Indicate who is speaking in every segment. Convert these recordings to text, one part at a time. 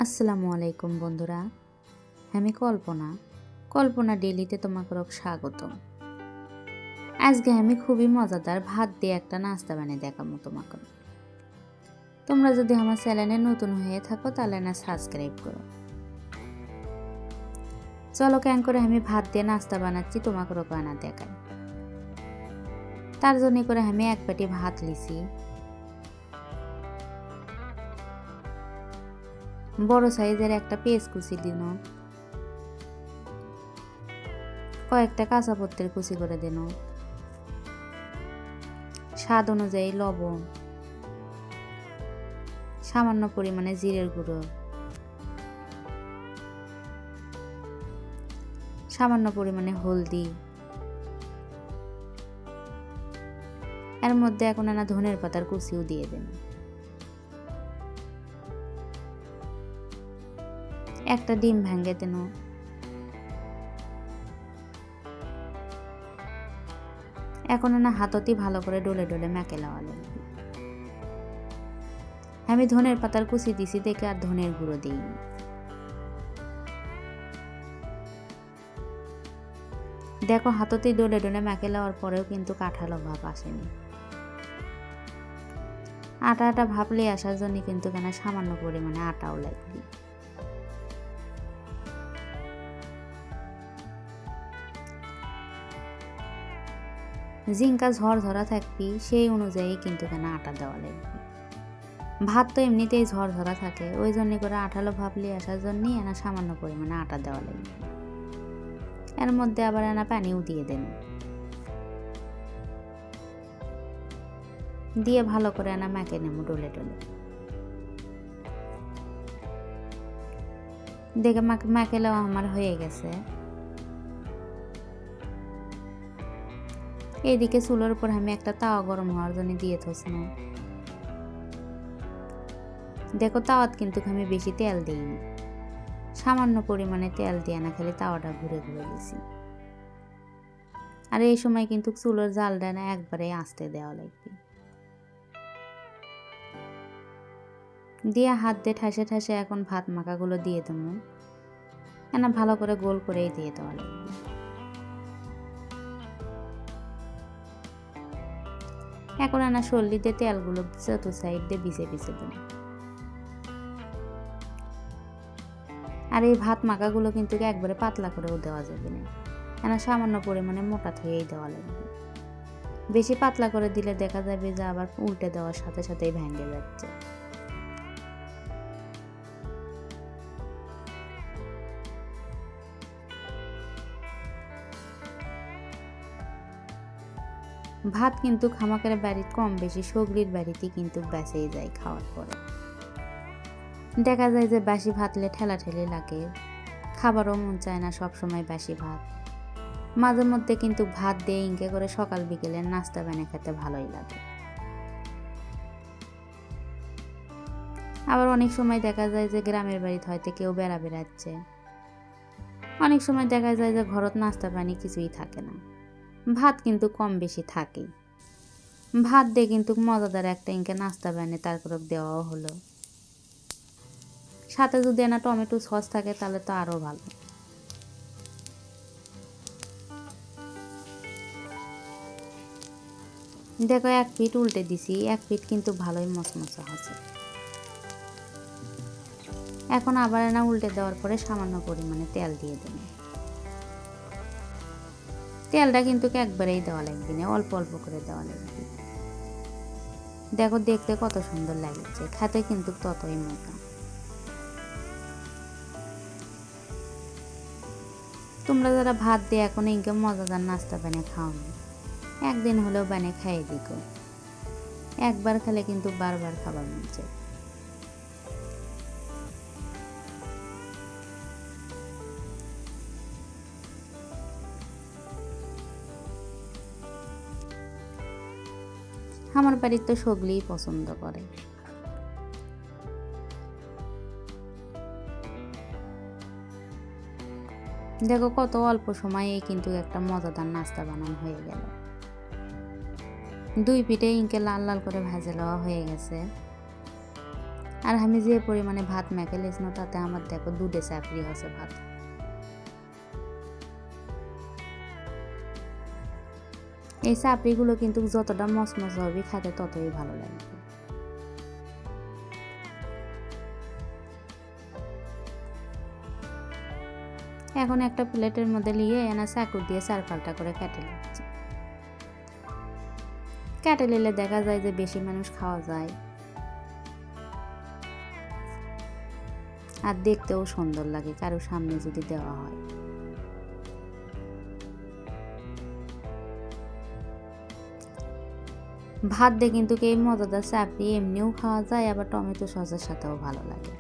Speaker 1: আসসালামু আলাইকুম বন্ধুরা, আমি কল্পনা ডেইলিতে তোমাকে স্বাগত। আজকে আমি খুবই মজাদার ভাত দিয়ে একটা নাস্তা বানিয়ে দেখাবো তোমাকে। তোমরা যদি আমার চ্যানেলে নতুন হয়ে থাকো তাহলে না সাবস্ক্রাইব করো। চলো কেন করে আমি ভাত দিয়ে নাস্তা বানাচ্ছি তোমাকে বানা দেখাই। তার জন্য করে আমি এক বাটি ভাত লিছি, বড় সাইজের একটা পেঁয়াজ কুচি দিন, কয়েকটা কাঁচা পত্তের কুচি করে দিন, স্বাদ অনুযায়ী লবণ, সামান্য পরিমাণে জিরের গুঁড়ো, সামান্য পরিমাণে হলদি, এর মধ্যে এখন ধনের পাতার কুচিও দিয়ে দেন, একটা ডিম ভেঙে দেন, এখন হাততি ভালো করে ডলে ডলে মেখে লওয়া লাগবে। আমি ধনের পাতার কুচি দিছি দেখে আর ধনের গুঁড়ো দিইনি। দেখো হাততি ডলে ডলে মেখে লওয়ার পরেও কিন্তু কাঁঠালো ভাব আসেনি। আটা আটা ভাবলে আসার জন্য কিন্তু সামান্য পরিমাণে আটাও লাগবে। জিঙ্কা ঝরঝরা থাকবি সেই অনুযায়ী কিন্তু আটা দেওয়া লাগবে। ভাত তো এমনিতেই ঝরঝরা থাকে, ওই জন্য করে আঠালো ভাবলে আসার জন্য সামান্য পরিমাণে আটা দেওয়া লাগবে। এর মধ্যে আবার পানিও দিয়ে দেন, দিয়ে ভালো করে মেখে নেব ডলে ডলে। দেখে মেখেলেও আমার হয়ে গেছে। এইদিকে চুলোর উপর আমি একটা তাওয়া গরম হওয়ার জন্য দিয়ে থসন। দেখো তাওয়াত কিন্তু আমি বেশি তেল দিইনি, সামান্য পরিমাণে তেল দিয়ে খালি তাওয়াটা ঘুরে ঘুরে দিছি। আর এই সময় কিন্তু চুলোর জালটা একবারে আস্তে দেওয়া লাগবে। দিয়ে হাত দিয়ে ঠাসে ঠাসে এখন ভাত মাখাগুলো দিয়ে দেবো, ভালো করে গোল করেই দিয়ে দেওয়া লাগবে। এখন সল্লিতে তেলগুলো চতুর্থ সাইড দিয়ে বিছে বিছে দেবো। আর এই ভাত মাখাগুলো কিন্তু একবারে পাতলা করেও দেওয়া যাবে না, সামান্য পরিমাণে মোটা থয়েই দেওয়া লাগবে। বেশি পাতলা করে দিলে দেখা যাবে যে আবার উল্টে দেওয়ার সাথে সাথেই ভেঙে যাচ্ছে। ভাত কিন্তু খামাকের বাড়িতে কম বেশি সগলির বাড়িতে কিন্তু বেঁচেই যায় খাওয়ার পরে। দেখা যায় যে বাসি ভাতলে ঠেলা ঠেলি লাগে, খাবারও মন চায় না সবসময় বাসি ভাত। মাঝে মধ্যে কিন্তু ভাত দিয়ে ইনকে করে সকাল বিকেলে নাস্তা বানিয়ে খেতে ভালোই লাগে। আবার অনেক সময় দেখা যায় যে গ্রামের বাড়িতে হয়তো কেউ বেড়া বেড়াচ্ছে, অনেক সময় দেখা যায় যে ঘরত নাস্তা পানি কিছুই থাকে না, ভাত কিন্তু কম বেশি থাকেই। ভাত দিয়ে কিন্তু মজাদার একটা ইনকে নাস্তা বানিয়ে তারপর দেওয়াও হলো। সাথে যদি টমেটো সস থাকে তাহলে তো আরো ভালো। দেখো এক পিঠ উল্টে দিছি, এক পিঠ কিন্তু ভালোই মচমচা হচ্ছে। এখন আবার উল্টে দেওয়ার পরে সামান্য পরিমাণে তেল দিয়ে দেব। তেলটা কিন্তু একবারেই দেওয়া লাগবে না, অল্প অল্প করে দেওয়া লাগবে। দেখো দেখতে কত সুন্দর লাগছে, খেতে কিন্তু ততই মজা। তোমরা যারা ভাত দিয়ে এখন ইনকে মজাদার নাস্তা বানিয়ে খাওনি, একদিন হলেও বানিয়ে খাইয়ে দিকো। একবার খেলে কিন্তু বারবার খাবার মন চায়। আমার বাড়ির তো সগলিই পছন্দ করে। দেখো কত অল্প সময়ে কিন্তু একটা মজাদার নাস্তা বানানো হয়ে গেল। দুই পিঠে ইনকে লাল লাল করে ভেজে লওয়া হয়ে গেছে। আর আমি যে পরিমাণে ভাত মেখে লেছিল তাতে আমার দেখো দুধে চাপড়ি হচ্ছে ভাত। এই চাপড়িগুলো কিন্তু যতটা মচমচ হবে খেতে ততই ভালো লাগবে। এখন একটা প্লেটের মধ্যে নিয়ে এনা চাকু দিয়ে 4 করে কেটে নিচ্ছি। কেটে নিলে দেখা যায় যে বেশি মানুষ খাওয়া যায় আর দেখতেও সুন্দর লাগে কারো সামনে যদি দেওয়া হয়। ভাত দিয়ে কিন্তু এই মজাদার চাপড়ি এমনিও খাওয়া যায়, আবার টমেটো সসের সাথেও ভালো লাগে।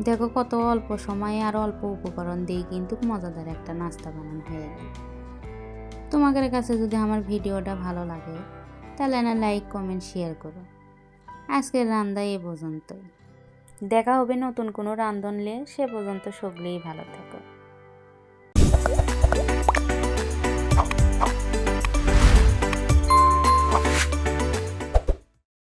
Speaker 1: দেখো কত অল্প সময়ে আর অল্প উপকরণ দিয়ে কিন্তু মজাদার একটা নাস্তা বানানো হয়ে গেল। তোমাদের কাছে যদি আমার ভিডিওটা ভালো লাগে তাহলে না লাইক কমেন্ট শেয়ার করো। আজকের রান্না এ পর্যন্তই। দেখা হবে নতুন কোনো রান্ধন নিয়ে, সে পর্যন্ত সকলেই ভালো থাকো।